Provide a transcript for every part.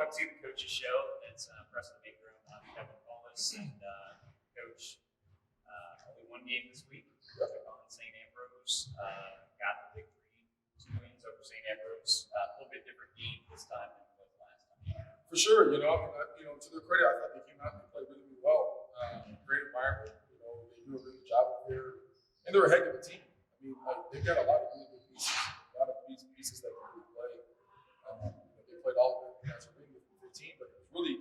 welcome to the Coach's Show. It's Paulus and Ingram. I'm Kevin Paulus, and Coach, only one game this week. Took on St. Ambrose. Got the victory, 2 wins over St. Ambrose. A little bit different game this time than it was last time. For sure, to their credit, I thought they came out and they played really, really well. Great environment. They do a really good job there, and they're a heck of a team. They've got a lot of really good pieces, that can really play. They played all of it as a ring with 15, but it was really,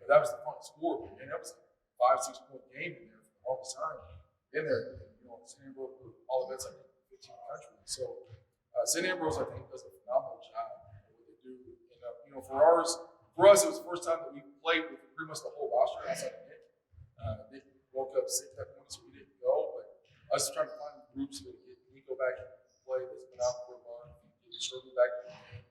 that was the fun score. And that was a 5-6 point game in there for the longest time. In there, St. Ambrose, all of it's like 15 country. So St. Ambrose, I think, does a phenomenal job at what they do. And for us, it was the first time that we played with pretty much the whole roster outside of Nick. Nick woke up sick that morning, so we didn't go. But us trying to find groups to get Nico back in play that's been out for a month, get Shirley back in the game.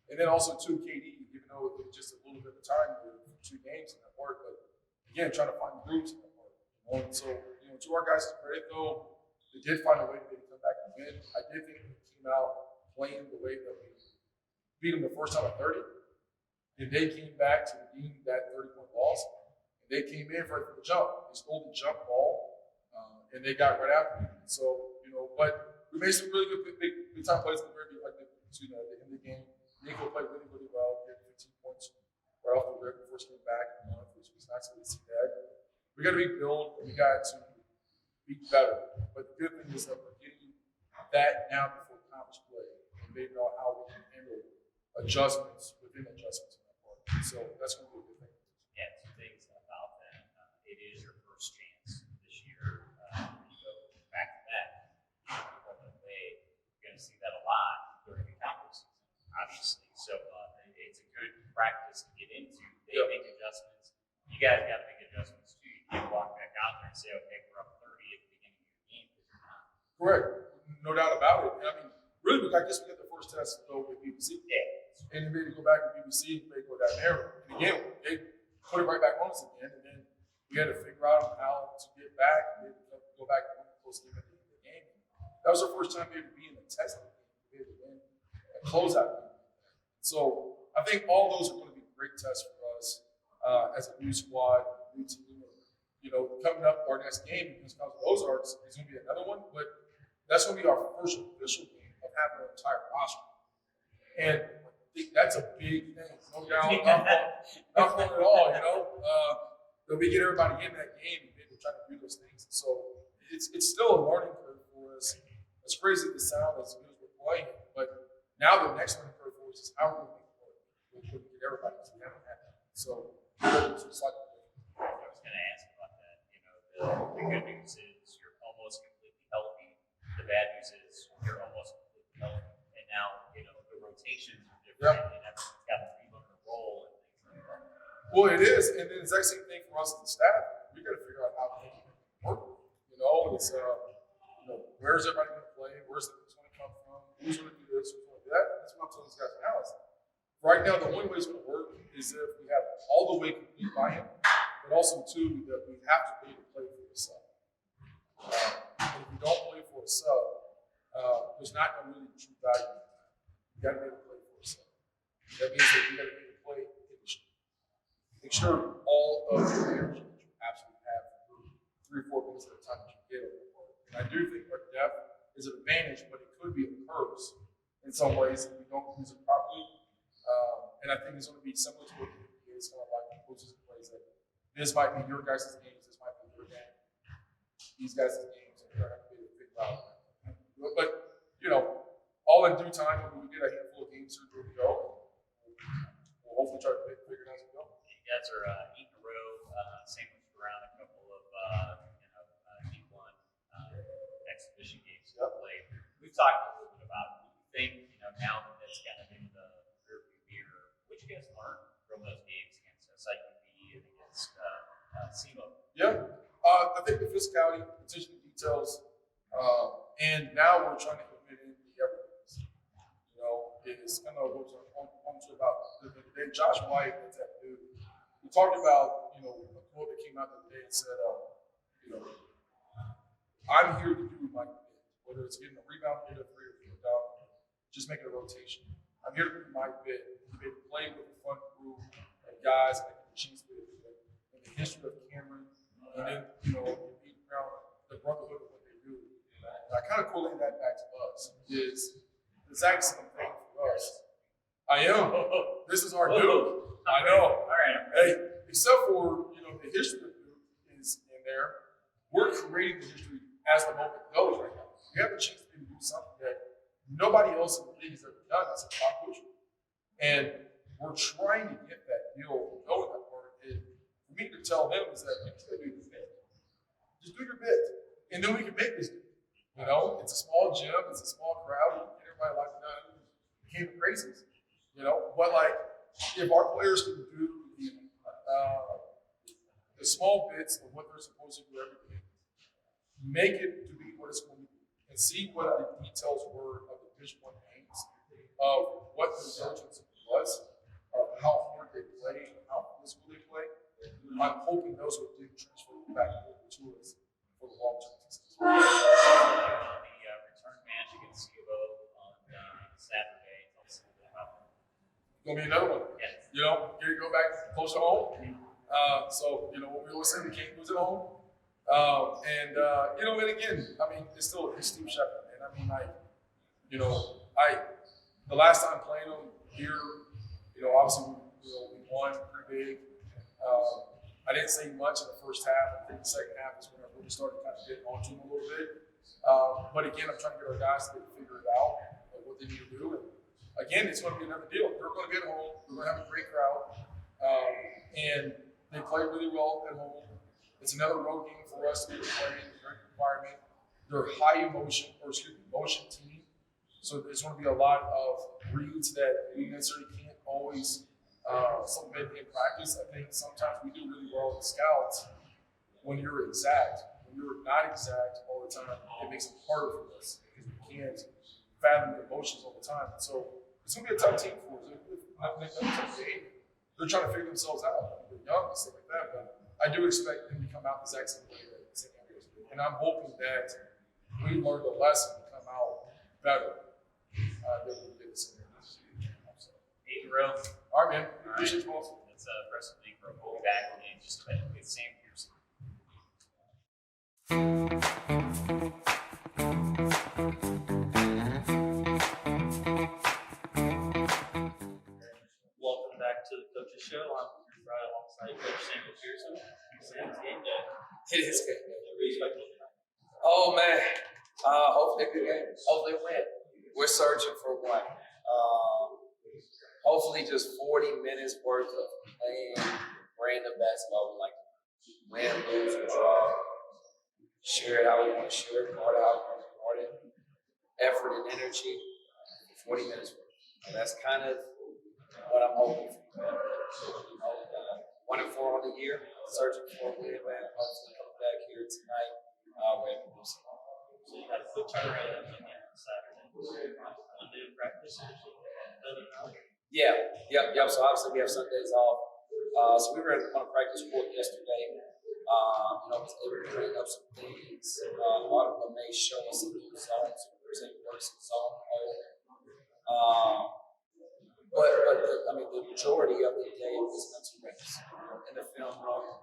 And then also, too, KD, even though it was just a little bit of time for 2 games in that part, but again, trying to find groups in that part. And so, to our guys' credit, though, they did find a way to maybe come back and win. I did think we came out playing the way that we beat them the first time at 30. And they came back to redeem that 30-point loss. And they came in right from the jump. They stole the jump ball, and they got right after it. So, but we made some really good big time plays at the very at the end of the game. Nico played really, really well. He had 15 points right off the rip before he came back, which was nice to see that. We got to rebuild, and we got to be better. But the good thing is that we're getting that now before conference play, and maybe know how we can handle adjustments within adjustments in that part. So that's going to be a good thing. Yeah, 2 things about that. It is your first chance this year. You go back to that. You're going to see that a lot during the conference season, obviously. So it's a good practice to get into. They make adjustments. You guys got to make adjustments too. You can't walk back out there and say, okay, we're up 30 at the beginning of the game. Correct. No doubt about it. Really, I guess we got the first test though with BBC. Yeah. And then maybe go back to BBC and maybe go down there. And again, they put it right back on us again. And then we had to figure out how to get back and maybe go back and win the close game at the end of the game. That was our first time maybe being in a test game, maybe to win a closeout game. So I think all those are going to be great tests for us as a new squad, new team. Coming up, our next game against Ozarks is going to be another one, but that's going to be our first official game of having an entire roster. And I think that's a big thing. No doubt, not fun at all, That we get everybody in that game and maybe try to do those things. So it's still a learning curve for us. As crazy as it sounds as good as we're playing, but now the next learning curve for us is how we're going to make it work. We're going to get everybody because we haven't had that. So it's like I was going to ask about that. The good news is you're almost completely healthy. The bad news is you're almost completely healthy. And now, the rotations are different, and everyone's got to relearn a role and things like that. Well, it is, and then the exact same thing for us as the staff. We got to figure out how to make it work. It's where's everybody going to play? Where's it's going to come from? Who's going to do this? Who's going to do that? That's what I'm telling these guys now. Right now, the only way it's going to work is if we have all the way complete buy-in, but also too that we have to be able to play for the sub. And if we don't play for a sub, there's not no really true value in that. You got to be able to play for a sub. That means that you got to be able to play make sure all of the energy that you absolutely have for 3 or 4 minutes at a time that you get on the court. And I do think our depth is an advantage, but it could be a curse in some ways if we don't use it properly. And I think it's going to be similar to what it's kind of like coaches and plays that this might be your guys' games, this might be your game, these guys' games, and we're going to be able to figure out. But, all in due time, when we get a handful of games here, we go. We'll hopefully try to figure it out as we go. You guys are 8 in a row, sandwiched around a couple of D1 exhibition games you played. We've talked a little bit about what you think, now that that's kind of in the rearview mirror. What you guys learned from those games against SIUB and against SEMO? Yeah, I think the physicality, attention to details, and now we're trying to implement in the everything. It's kind of what I'm talking about. The Josh White, that's that dude. We talked about, a quote that came out the other day and said, I'm here to do my bit, whether it's getting a rebound, hit a 3 or 4 down, just make it a rotation. I'm here to do my bit. You've been playing with a fun crew of guys like the Chiefs with in the history of Cameron, and then being around the brotherhood of what they do. And I kind of correlate that back to us. Is the exact same thing for us. I am. This is our dude. I know. All right. Hey, except for the history of Duke is in there. We're creating the history as the moment goes right now. We have a chance to do something that nobody else in the league has ever done as a top coach. And we're trying to get that deal going that part. And for me to tell them is that you just gotta do your bit. Just do your bit. And then we can make this deal. It's a small gym, it's a small crowd, we can get everybody locked down. We can't be crazies. But like if our players can do the small bits of what they're supposed to do every day, make it to be what it's going to be, and see what the details were of the Division I games, of what the diligence was, of how hard they play, how physical they play. I'm hoping those will transfer back over to us for the long term success. The return match against CUO on Saturday. Tell us a little bit about that. Gonna be another one. Yes. Here you go back close to home. So what we always say, we can't lose at home. And again, it's Steve Shepard, man. The last time playing them here, obviously we won pretty big. I didn't say much in the first half. I think the second half is when I really started kind of getting onto them a little bit. But again, I'm trying to get our guys to figure it out, what they need to do. And again, it's going to be another deal. They're going to get home. We're going to have a great crowd. And they play really well at home. It's another road game for us to be playing in a great environment. They're motion team. So there's going to be a lot of reads that we necessarily can't always supplement in practice. I think sometimes we do really well in scouts when you're exact. When you're not exact all the time, it makes it harder for us because we can't fathom the emotions all the time. And so it's going to be a tough team for us. They're trying to figure themselves out. They're young and stuff like that, but I do expect them to come out the exact same way that St. Ambrose did. And I'm hoping that we learned a lesson to come out better than we did this year. 8 in a row. All right, man. All Appreciate right. you, boss. That's a impressive thing for a we'll be back in just a minute with Sam Pearson. Welcome back to the Coaches Show. I'm right alongside Coach Pearson. Sam's game day. It is good. What are you expecting tonight? Oh man, hopefully a good game. Hopefully a win. We're searching for one. Hopefully just 40 minutes worth of playing random basketball. We like to win, lose, or draw. Share it how we want to share it, guard it how we want to guard it. Effort and energy. 40 minutes worth. And that's kind of what I'm hoping for. 1-4 on the year, searching for a win, man. Hopefully come back here tonight. We're able to do something. So you had a quick turnaround on Saturday. One day of practice. Yep. So obviously we have Sundays off. So we were on a practice court yesterday. Was able to bring up some things. A lot of them may show us some new zones, percent works in zone mode. But the majority of the day was mental reps in the film room,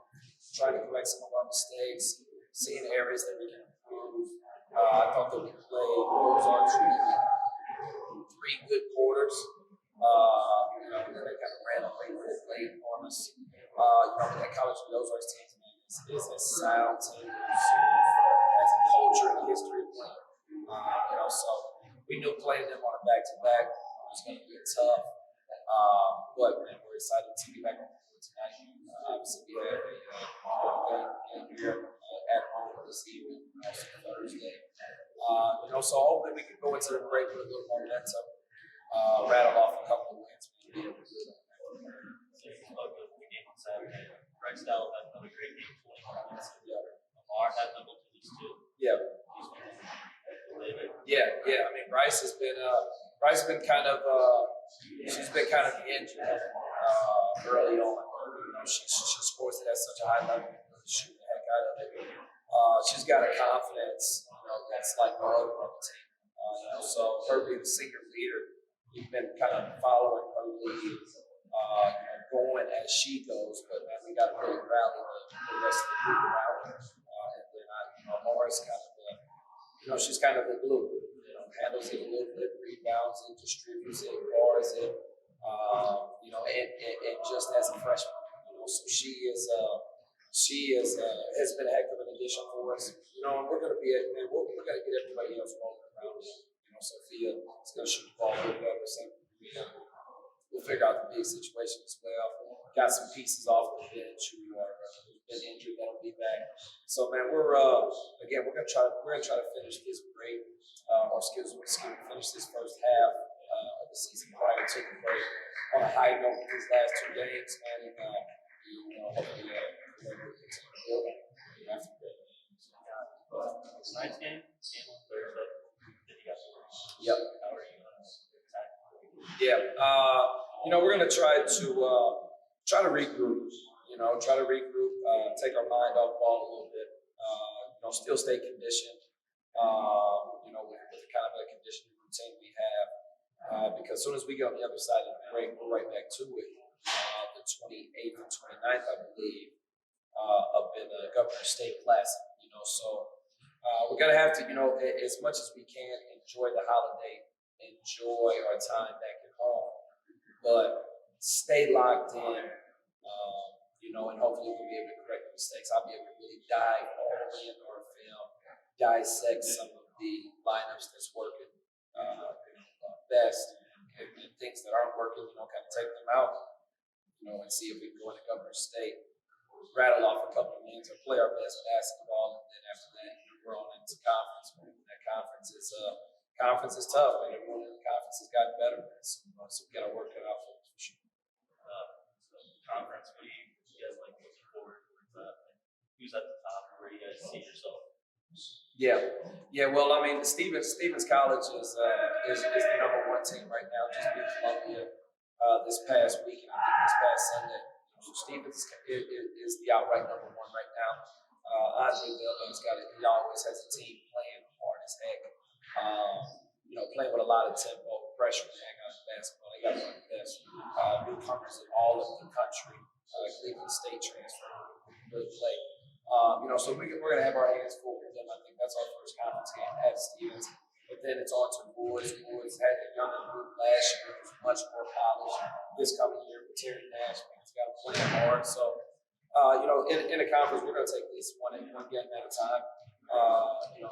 trying to correct some of our mistakes, seeing areas that we can improve. I thought that we played Ozarks really 3 good quarters. They kind of ran away with it late on us. That college of the Ozarks team is a sound team, has a culture and a history of playing. So we knew playing them on a back-to-back was going to be tough. But man, we're excited to be back on the court tonight. Obviously, we have a game here at home this evening, also Thursday. So hopefully we can go into the break with a little momentum, rattle off a couple of wins. So you spoke of the game on Saturday. Greg Stowell had another great game, 21 points. Lamar had double digits too. Yeah. Bryce has been kind of she's been kind of the engine early on. She scores it at such a high level, shooting the heck out of it. She's got a confidence, that's like no other on the team. So her being the senior leader, we've been kind of following her lead, going as she goes. But man, we got to really rally the rest of the group around her. And then Morris kind of, she's kind of the glue. Handles it a little bit, rebounds it, distributes it, bars it. And just as a freshman, so she has been a heck of an addition for us. And we're going to we're going to get everybody else rolling around it. Sophia is going to shoot the ball a little better. So we'll figure out the big situation as well. Got some pieces off the bench who are been injured that'll be back. So man, we're going to try to finish this break, finish this first half of the season prior to the break on a high note with these last 2 games, man. And hopefully we'll continue to build on it after the break. Tonight's game on Thursday. Yep. How are you tackling? Yeah. We're going to try to regroup. Take our mind off ball a little bit. Still stay conditioned. With the kind of a conditioning routine we have. Because as soon as we get on the other side of the break, we're right back to it. The 28th and 29th, I believe, up in the Governor State Classic. So we're gonna have to, as much as we can, enjoy the holiday, enjoy our time back at home, but stay locked in. And hopefully we'll be able to correct mistakes. I'll be able to really dive all the way into our film, dissect some of the lineups that's working best, and things that aren't working, kind of take them out, and see if we can go into Governor State, rattle off a couple of minutes, or play our best basketball, and then after that, we're on into conference. That conference is tough, and everyone in the conference has gotten better, so we got to work it out for sure. Conference, what do you guys like looking forward towards? Who's at the top? Where do you guys see yourself? Yeah. Well, I mean, Stevens College is the number 1 team right now. Just beat Columbia this past week, and I think this past Sunday. So Stevens is the outright number 1 right now. Andre Bellman's he always has a team playing hard as heck. Playing with a lot of tempo, pressure, man, basketball. They got one of the best newcomers in all of the country. Cleveland State transfer, really play. So we're going to have our hands full with them. I think that's our first conference game at Stevens. But then it's on to Woods. Woods had a younger group last year, who's much more polished. This coming year with Terry Nash, he's got to play hard. So, in the conference, we're going to take this one game at a time.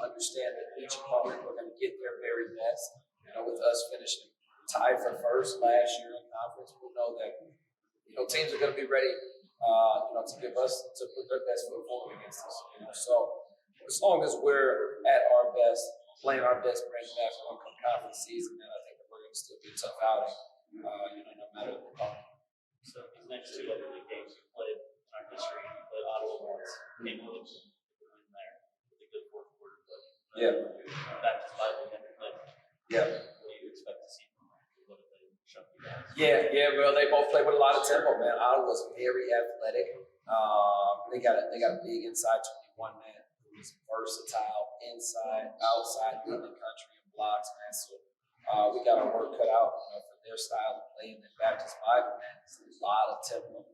Understand that each opponent, we're going to get their very best. With us finishing tied for first last year in conference, we'll know that teams are going to be ready to put their best foot forward against us. So as long as we're at our best, playing our best brand of basketball come conference season, then I think that we're going to still be a tough outing. No matter the opponent. So these next 2 other league games you played in our history, you played Ottawa once, came in with a win there, with a good 4th quarter play. Back to 5 again. Yeah. What do you expect to see from them? What have they shown you guys? Yeah. Well, they both play with a lot of tempo, man. Ottawa's very athletic. They got a big inside 21 man who's versatile, inside, outside, leading the country in blocks, man. So we got our work cut out, for their style of play. And then Baptist Bible, man, it's a lot of tempo,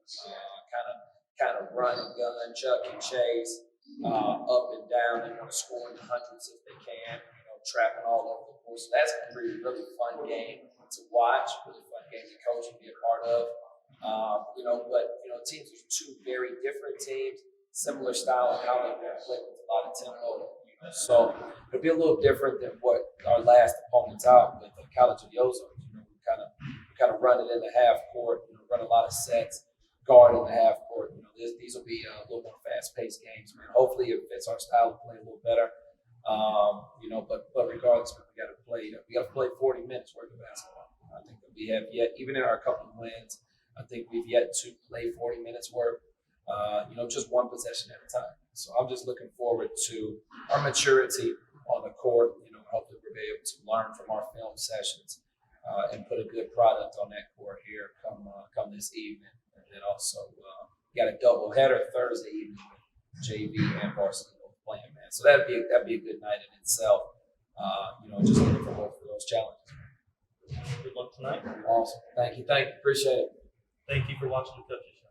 kind of run and gun, chuck and chase, up and down. They want to score in the hundreds if they can, trapping all over the course. So that's going to be a really fun game to watch, really fun game to coach and be a part of. But teams are 2 very different teams, similar style and how they play with a lot of tempo. So it'll be a little different than what our last opponents out with the College of the Ozarks. We kind of run it in the half court, run a lot of sets, guard in the half court. These will be a little more fast-paced games, man. Hopefully it fits our style of play a little better. But regardless, we got to play 40 minutes worth of basketball. I think that we have yet, even in our couple of wins, I think we've yet to play 40 minutes worth. Just 1 possession at a time. So I'm just looking forward to our maturity on the court. Hopefully we'll be able to learn from our film sessions and put a good product on that court here come this evening. And then also got a double header Thursday evening with JV and varsity playing, man. So that'd be a good night in itself. Just looking for both of those challenges. Good luck tonight. Awesome. Thank you. Appreciate it. Thank you for watching the Coaches Show.